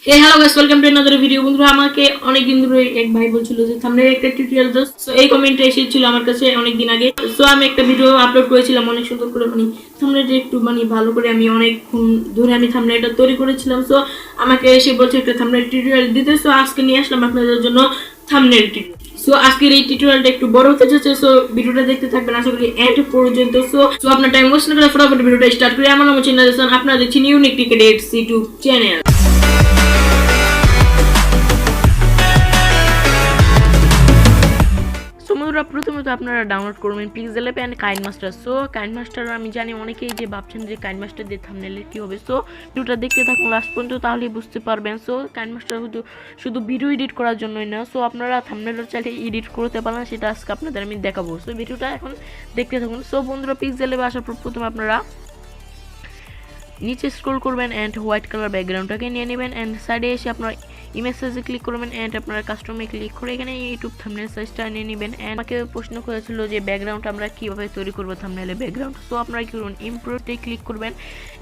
Hey hello guys, welcome to another video. বন্ধুরা, আমাকে অনেক দিন ধরে এক ভাই বলছিল যে থাম্বনেল একটা টিউটোরিয়াল দাও। সো এই কমেন্টটা এসেছিল আমার কাছে অনেক দিন আগে। সো আমি একটা ভিডিও আপলোড করেছিলাম অনেক সুন্দর করে, থাম্বনেলটা একটু ভালো করে আমি অনেকক্ষণ ধরে আমি থাম্বনেলটা তৈরি করেছিলাম। সো আমাকে এসে বলছে একটা থাম্বনেল টিউটোরিয়াল দিতে। সো আজকে নিয়ে আসলাম আপনাদের জন্য থাম্বনেল টিউটোরিয়াল। সো আজকের এই টিউটোরিয়ালটা একটু বড় হতে যাচ্ছে। সো ভিডিওটা দেখতে থাকবেন আশা করি এন্ড পর্যন্ত। সো আপনার টাইম ওয়েস্ট না করে ফটাফট ভিডিওটা স্টার্ট করি। আমার নাম হচ্ছে নাজাসান, আপনারা দেখছেন ইউনিক ক্রিকেট ইউটিউব চ্যানেল। বন্ধুরা, প্রথমত আপনারা ডাউনলোড করবেন পিক্সেলঅ্যাপ এন্ড কাইনমাস্টার। সো কাইনমাস্টার আমি জানি অনেকেই যে ভাবছেন যে কাইনমাস্টার দিয়ে থাম্বনেলের কি হবে। সো ভিডিওটা দেখতে থাকুন লাস্ট পর্যন্ত, তাহলেই বুঝতে পারবেন। সো কাইনমাস্টার শুধু ভিডিও এডিট করার জন্যই না, সো আপনারা থাম্বনেলও চাইলে এডিট করতে পারেন, সেটা আজকে আপনাদের আমি দেখাবো। সো ভিডিওটা এখন দেখতে থাকুন। সো বন্ধুরা, পিক্সেলঅ্যাপে আসার পর প্রথমে আপনারা নিচে স্ক্রল করবেন এন্ড হোয়াইট কালার ব্যাকগ্রাউন্ডটাকে নিয়ে নেবেন এন্ড সাইডে এসে আপনার ইমেজ সাইজে ক্লিক করবেন এন্ড আপনারা কাস্টমে ক্লিক করে এখানে ইউটিউব থাম্বনেল সাইজটা নিয়ে নেবেন। এন্ড আমাকে প্রশ্ন করেছিল যে ব্যাকগ্রাউন্ড আমরা কিভাবে তৈরি করব থাম্বনেলের ব্যাকগ্রাউন্ড। সো আপনারা কি করবেন, ইমপ্রুভে ক্লিক করবেন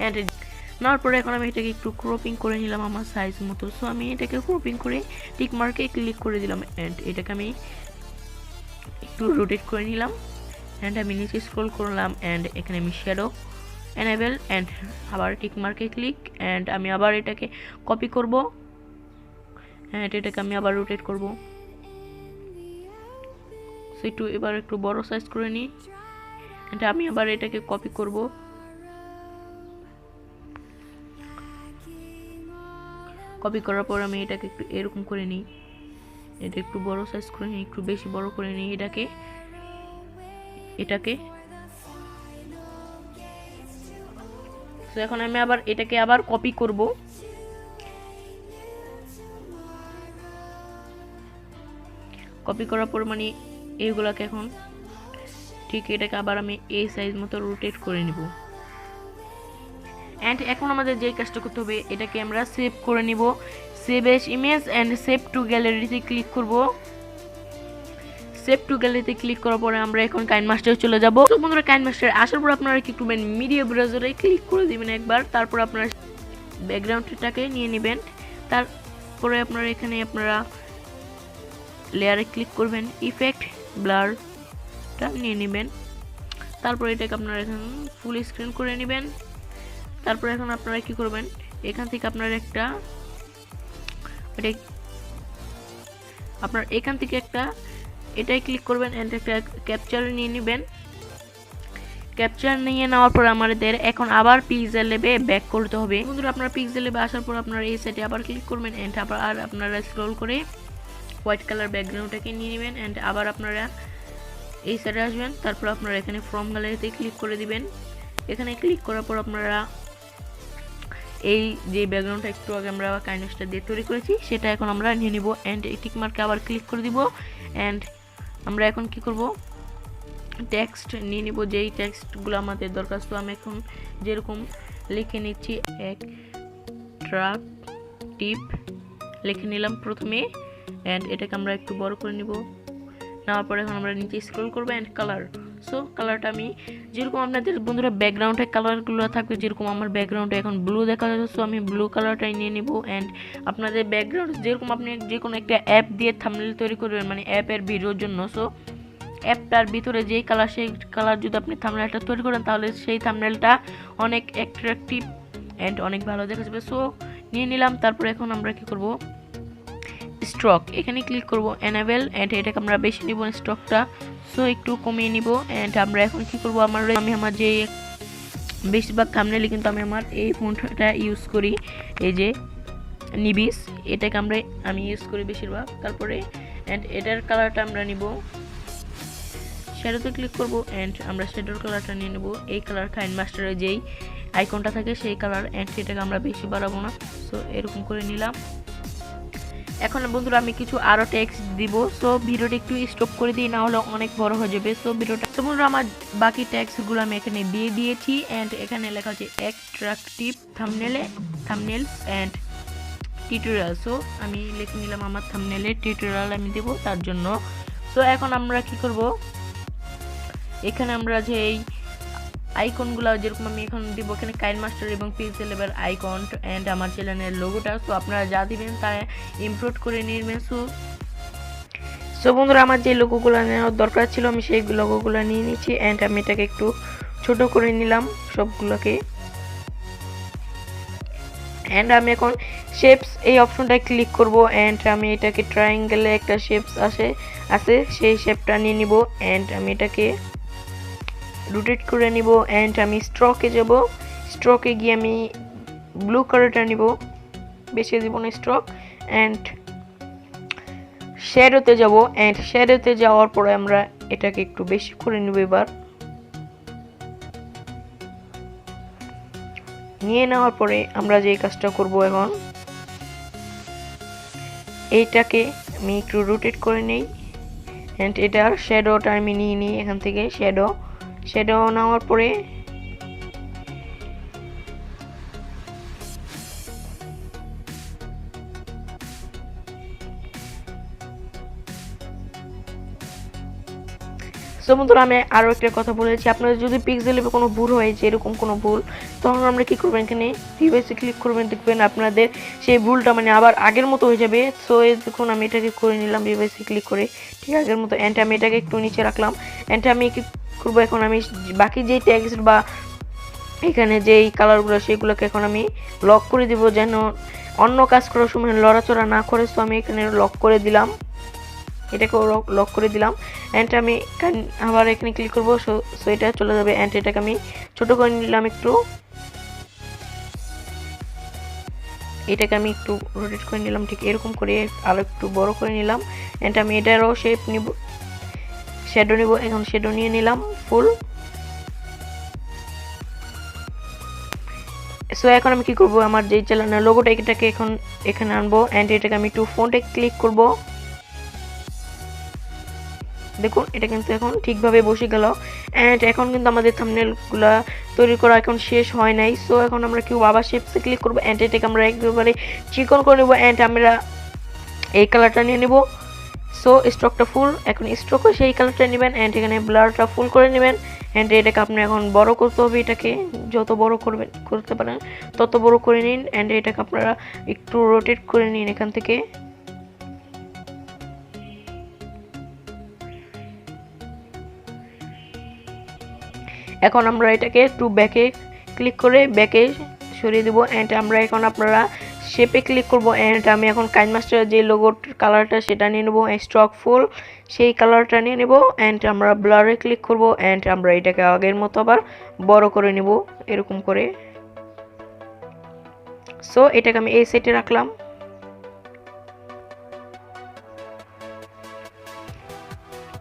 এন্ড নেওয়ার পরে এখন আমি এটাকে একটু ক্রপিং করে নিলাম আমার সাইজ মতো। সো আমি এটাকে ক্রপিং করে টিক মার্কে ক্লিক করে দিলাম এন্ড এটাকে আমি একটু রোটেট করে নিলাম এন্ড আমি নিচে স্ক্রল করলাম এন্ড এখানে আমি শ্যাডো এনেবল এন্ড আবার টিক মার্কে ক্লিক এন্ড আমি আবার এটাকে কপি করব এন্ড এটাকে আমি আবার রোটেট করব। সো এবার একটু বড় সাইজ করে নিই এন্ড আমি আবার এটাকে কপি করব। কপি করার পর আমি এটাকে একটু এরকম করে নিই, এটা একটু বড় সাইজ করে নিই, একটু বেশি বড় করে নিই এটাকে। তো এখন আমি আবার এটাকে আবার কপি করব। কপি করার পর এইগুলাকে এখন ঠিক এটাকে আবার আমি এই সাইজ মতো রোটেট করে নিব এন্ড এখন আমাদের যে কাজটা করতে হবে, এটাকে আমরা সেভ করে নিব। Save as image and save to গ্যালারিতে ক্লিক করব। সেভ টু গ্যালারিতে ক্লিক করার পরে আমরা এখন কাইনমাস্টারে চলে যাব। তো বন্ধুরা, কাইনমাস্টারে আসার পর আপনারা কি করবেন, মিডিয়া ব্রাউজারে ক্লিক করে দিবেন একবার। তারপর আপনারা ব্যাকগ্রাউন্ডটাকে নিয়ে নেবেন। তারপরে আপনারা এখানে আপনারা লেয়ারে ক্লিক করবেন, ইফেক্ট ব্লারটা নিয়ে নেবেন। তারপর এটাকে আপনারা এখন ফুল স্ক্রিন করে নেবেন। তারপর এখন আপনারা কি করবেন, এখান থেকে আপনারা এটাই ক্লিক করবেন এন্ড একটা ক্যাপচার নিয়ে নেবেন। ক্যাপচার নিয়ে নেওয়ার পর আমাদের এখন আবার পিক্সেলঅ্যাপে ব্যাক করতে হবে। বন্ধুরা, আপনারা পিক্সেলঅ্যাপে আসার পর আপনারা এই সাইডে আবার ক্লিক করবেন এন্ড আবার আপনারা স্ক্রল করে হোয়াইট কালার ব্যাকগ্রাউন্ডটাকে নিয়ে নেবেন এন্ড আবার আপনারা এই সাইডে আসবেন। তারপর আপনারা এখানে ফ্রম গ্যালারিতে ক্লিক করে দিবেন। এখানে ক্লিক করার পর আপনারা এই যে ব্যাকগ্রাউন্ডটা একটু আগে আমরা কাইনমাস্টার দিয়ে তৈরি করেছি সেটা এখন আমরা নিয়ে নিব এন্ড এই টিক মার্কে আবার ক্লিক করে দিব এন্ড আমরা এখন কি করব, টেক্সট নিয়ে নিব, যেই টেক্সটগুলো আমাদের দরকার। তো আমি এখন যেরকম লিখে নিচ্ছি অ্যাট্রাকটিভ লিখে নিলাম প্রথমে এন্ড এটাকে আমরা একটু বড় করে নিব। নেওয়ার পরে এখন আমরা নিচে স্ক্রল করবো এন্ড কালার। সো কালারটা আমি যেরকম আপনাদের বন্ধুরা ব্যাকগ্রাউন্ডে কালারগুলো থাকবে, যেরকম আমার ব্যাকগ্রাউন্ডে এখন ব্লু দেখা যাচ্ছে, সো আমি ব্লু কালারটাই নিয়ে নিব এন্ড আপনাদের ব্যাকগ্রাউন্ড যেরকম আপনি যে কোনো একটা অ্যাপ দিয়ে থাম্বনেল তৈরি করবেন, অ্যাপের ভিডিওর জন্য। সো অ্যাপটার ভিতরে যেই কালার, সেই কালার যদি আপনি থাম্বনেলটা তৈরি করেন তাহলে সেই থাম্বনেলটা অনেক অ্যাট্রাকটিভ এন্ড অনেক ভালো দেখা যাবে। সো নিয়ে নিলাম। তারপরে এখন আমরা কি করব, স্ট্রোক এখানে ক্লিক করব এনেবল এন্ড এটাকে আমরা বেশি নিব স্ট্রোকটা। সো একটু কমিয়ে নিব এন্ড আমরা এখন কি করব, আমি আমার যে বেশিরভাগ থাম্বনেলে কিন্তু আমি আমার এই ফন্টটা ইউজ করি, এই যে নিবিস, এটাকে আমি ইউজ করি বেশিরভাগ। তারপরে এন্ড এটার কালারটা আমরা নিব, শ্যাডোতে ক্লিক করব এন্ড আমরা শ্যাডোর কালারটা নিয়ে নেব। এই কালার কাইনমাস্টারে যেই আইকনটা থাকে সেই কালার এন্ড এটাকে আমরা বেশি বাড়াবো না। সো এরকম করে নিলাম। এখন বন্ধুরা আমি কিছু আরো টেক্সট দিব। সো ভিডিওটা একটু স্টপ করে দিই, না হলে অনেক বড় হয়ে যাবে। সো ভিডিওটা তো বন্ধুরা আমার বাকি টেক্সটগুলো আমি এখানে দিয়ে দিয়েছি এন্ড এখানে লেখা আছে অ্যাট্রাকটিভ থাম্বনেলস এন্ড টিউটোরিয়াল। সো আমি লিখে নিলাম আমার থাম্বনেলের টিউটোরিয়াল আমি দেব তার জন্য। সো এখন আমরা কি করব, এখানে আমরা যে আইকনগুলো যেরকম আমি এখন দিব এখানে কাইনমাস্টার এবং পিক্সেলেবের আইকন অ্যান্ড আমার চ্যানেলের লোগোটা। সো আপনারা যা দিবেন তা ইম্পোর্ট করে নেবেন। সো বন্ধুরা আমার যে লোগোগুলো নেওয়ার দরকার ছিল আমি সেই লোগোগুলো নিয়ে নিচ্ছি অ্যান্ড আমি এটাকে একটু ছোট করে নিলাম সবগুলোকে। অ্যান্ড আমি এখন শেপস এই অপশনটায় ক্লিক করব অ্যান্ড আমি এটাকে ট্রায়াঙ্গেলে একটা শেপস আছে সেই শেপটা নিয়ে নিব অ্যান্ড আমি এটাকে রোটেট করে নিব অ্যান্ড আমি স্ট্রোকে যাব। স্ট্রোকে গিয়ে আমি ব্লু কালারটা নিব, বেশি দিব না স্ট্রোক, অ্যান্ড শ্যাডোতে যাব অ্যান্ড শ্যাডোতে যাওয়ার পরে আমরা এটাকে একটু বেশি করে নিব। এবার নিয়ে নেওয়ার পরে আমরা যে কাজটা করব এখন এইটাকে আমি একটু রোটেট করে নেই অ্যান্ড এটার শ্যাডোটা আমি নিয়ে নিই এখান থেকে। শ্যাডো নেওয়ার পরে বন্ধুরা আমি আরো একটা কথা বলেছি, আপনাদের যদি পিক্সেলেবে কোনো ভুল হয় যে এরকম কোনো ভুল, তখন আমরা কি করবেন এখানে রিভাইসে ক্লিক করবেন, দেখবেন আপনাদের সেই ভুলটা মানে আবার আগের মতো হয়ে যাবে। সো দেখুন আমি এটাকে করে নিলাম রিভাইসে ক্লিক করে ঠিক আগের মতো অ্যান্ড আমি এটাকে একটু নিচে রাখলাম অ্যান্ড আমি কি করবো এখন আমি বাকি যেই ট্যাক্স বা এখানে যেই কালারগুলো সেগুলোকে এখন আমি লক করে দিব যেন অন্য কাজ করার সময় লড়াচড়া না করে। সো আমি এখানে লক করে দিলাম, এটাকে লক করে দিলাম অ্যান্ড আমি আবার এখানে ক্লিক করবো। সো এটা চলে যাবে অ্যান্ড এটাকে আমি ছোট করে নিলাম একটু, এটাকে আমি একটু রোটেট করে নিলাম ঠিক এরকম করে, আরো একটু বড় করে নিলাম অ্যান্ড আমি এটারও শেপ নিব, শ্যাডো নিব। এখন শ্যাডো নিয়ে নিলাম ফুল। সো এখন আমি কি করব আমার যে চ্যানেলের লোগোটা এটাকে এখন এখানে আনবো অ্যান্ড এটাকে আমি একটু ফন্টে ক্লিক করব। দেখুন এটা কিন্তু এখন ঠিকভাবে বসে গেল অ্যান্ড এখন কিন্তু আমাদের থাম্বনেলগুলো তৈরি করা এখন শেষ হয় নাই। সো এখন আমরা কি আবার শেপসে ক্লিক করবো অ্যান্ড এটাকে আমরা একেবারে চিকন করে নেবো অ্যান্ড আমরা এই কালারটা নিয়ে নেব। সো স্ট্রোকটা ফুল, এখন স্ট্রোকে সেই কালারটা নেবেন অ্যান্ড এখানে ব্লারটা ফুল করে নেবেন অ্যান্ড এটাকে আপনি এখন বড় করতে হবে, এটাকে যত বড় করতে পারেন তত বড় করে নিন অ্যান্ড এটাকে আপনারা একটু রোটেট করে নিন এখান থেকে। এখন আমরা এটাকে একটু ব্যাকে ক্লিক করে ব্যাকে সরিয়ে দেবো অ্যান্ড আমরা এখন আপনারা শেপে ক্লিক করবো অ্যান্ড আমি এখন কাইনমাস্টারের যে লোগোর কালারটা সেটা নিয়ে নেবো, স্ট্রোক ফুল সেই কালারটা নিয়ে নেবো অ্যান্ড আমরা ব্লারে ক্লিক করবো অ্যান্ড আমরা এটাকে আগের মতো আবার বড় করে নেব এরকম করে। সো এটাকে আমি এই সেটে রাখলাম।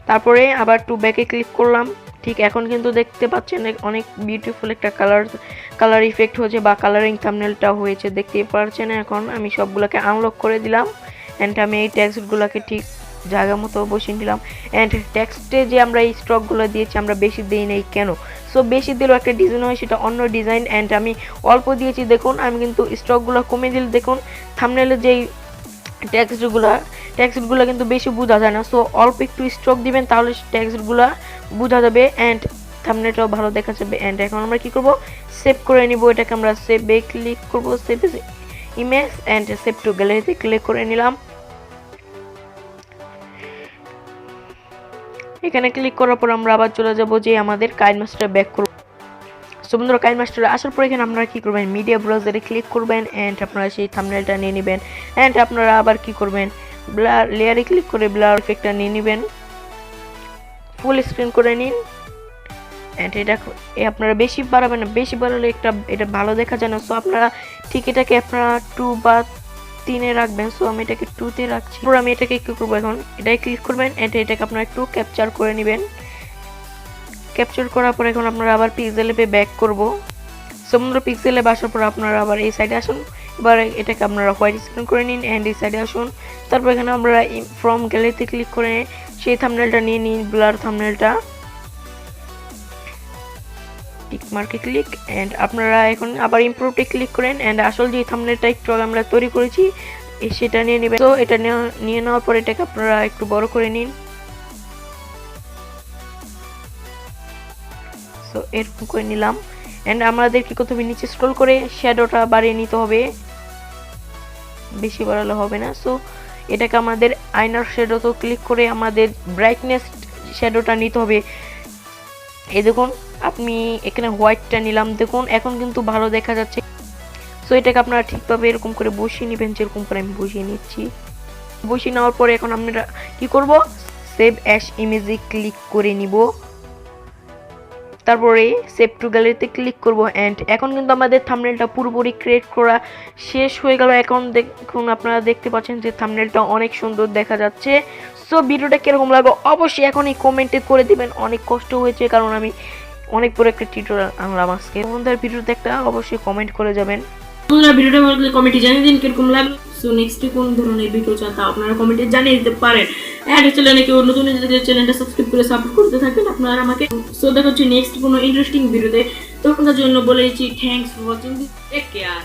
তারপরে আবার টু ব্যাকে ক্লিক করলাম। ঠিক এখন কিন্তু দেখতে পাচ্ছেন অনেক বিউটিফুল একটা কালার ইফেক্ট হয়েছে বা কালারিং থাম্বনেলটা হয়েছে দেখতেই পাচ্ছেন। এখন আমি সবগুলোকে আনলক করে দিলাম অ্যান্ড আমি এই টেক্সটগুলোকে ঠিক জায়গা মতো বসিয়ে দিলাম অ্যান্ড টেক্সটে যে আমরা এই স্ট্রোকগুলো দিয়েছি আমরা বেশি দিই নাই কেন, সো বেশি দিলেও একটা ডিজাইন হয় সেটা অন্য ডিজাইন অ্যান্ড আমি অল্প দিয়েছি। দেখুন আমি কিন্তু স্ট্রোকগুলো কমে দিলে দেখুন থাম্বনেলের যেই টেক্সটগুলো কিন্তু বেশি বোঝা যায় না। সো অল্প একটু স্ট্রোক দিবেন তাহলে টেক্সটগুলো বোঝা যাবে অ্যান্ড থাম্বনেলটাও ভালো দেখা যাবে। অ্যান্ড এখন আমরা কি করব সেভ করে নিব, এটাকে আমরা সেভে ক্লিক করব, save image and save to গ্যালারিতে ক্লিক করে নিলাম। এখানে ক্লিক করার পর আমরা আবার চলে যাব যে আমাদের কাইনমাস্টারে ব্যাক করব। সো বন্ধুরা কাইনমাস্টারে আসার পর এখানে আপনারা কি করবেন মিডিয়া ব্রাউজারে ক্লিক করবেন অ্যান্ড আপনারা সেই থাম্বনেলটা নিয়ে নেবেন অ্যান্ড আপনারা আবার কি করবেন ব্লার লেয়ারে ক্লিক করে ব্লার ইফেক্টটা নিয়ে নেবেন, ফুল স্ক্রিন করে নিন অ্যান্ড এটা আপনারা বেশি বাড়াবেন না, বেশি বাড়ালে এটা ভালো দেখা যায় না। সো আপনারা ঠিক এটাকে আপনারা 2 বা 3 এ রাখবেন। সো আমি এটাকে 2 তে রাখছি। তারপর আমি এটাকে কি করব এখন এটাই ক্লিক করবেন অ্যান্ড এটাকে আপনারা একটু ক্যাপচার করে নেবেন। ক্যাপচার করার পর এখন আপনারা আবার পিক্সেলেবে ব্যাক করব। সো বন্ধুরা পিক্সেলেবে আসার পর আপনারা আবার এই সাইডে আসুন, এবার এটাকে আপনারা হোয়াইট স্ক্রিন করে নিন অ্যান্ড এই সাইডে আসুন। তারপর এখানে আমরা ফ্রম গ্যালারিতে ক্লিক করে সেই থাম্বনেলটা নিয়ে নিন, ব্লার থাম্বনেলটা টিক মার্কে ক্লিক অ্যান্ড আপনারা এখন আবার ইমপ্রুভে ক্লিক করেন অ্যান্ড আসল যে থাম্বনেলটা একটু আমরা তৈরি করেছি সেটা নিয়ে নেবেন। তো এটা নিয়ে নেওয়ার পর এটাকে আপনারা একটু বড় করে নিন। সো এরকম করে নিলাম। অ্যান্ড আমাদের কি করতে হবে, নিচে স্ক্রল করে শ্যাডোটা বাড়িয়ে নিতে হবে, বেশি বাড়ালে হবে না। সো এটাকে আমাদের আয়নার শ্যাডো তো ক্লিক করে আমাদের ব্রাইটনেস শ্যাডোটা নিতে হবে। এই দেখুন আপনি এখানে হোয়াইটটা নিলাম, দেখুন এখন কিন্তু ভালো দেখা যাচ্ছে। সো এটাকে আপনারা ঠিকভাবে এরকম করে বসিয়ে নেবেন, যেরকম করে আমি বসিয়ে নিচ্ছি। বসিয়ে নেওয়ার পরে এখন আমরা কি করব, সেভ অ্যাস ইমেজে ক্লিক করে নিব, তারপরে সেভ টু গ্যালারিতে ক্লিক করব। অ্যান্ড এখন কিন্তু আমাদের থাম্বনেলটা পুরোপুরি ক্রিয়েট করা শেষ হয়ে গেল। এখন দেখুন আপনারা দেখতে পাচ্ছেন যে থাম্বনেলটা অনেক সুন্দর দেখা যাচ্ছে। সো ভিডিওটা কিরকম লাগলো অবশ্যই এখনই কমেন্টে করে দিবেন। অনেক কষ্ট হয়েছে কারণ আমি অনেক বড় একটা টিউটোরিয়াল আনলাম আজকে। বন্ধুদের ভিডিওতে একটা অবশ্যই কমেন্ট করে যাবেন। বন্ধুরা ভিডিওটা ভালো লাগলে কমেন্টে জানিয়ে দিন কিরকম লাগলো। সো নেক্সট কোন ধরনের ভিডিও চান তা আপনারা কমেন্টে জানিয়ে দিতে পারেন। আর চ্যানেলে কেউ নতুন এসে চ্যানেলটা সাবস্ক্রাইব করে সাপোর্ট করতে থাকেন আপনারা আমাকে। সো দেখা হচ্ছে নেক্সট কোনো ইন্টারেস্টিং ভিডিওতে। তখনকার জন্য বলে দিচ্ছি thanks for watching, take care.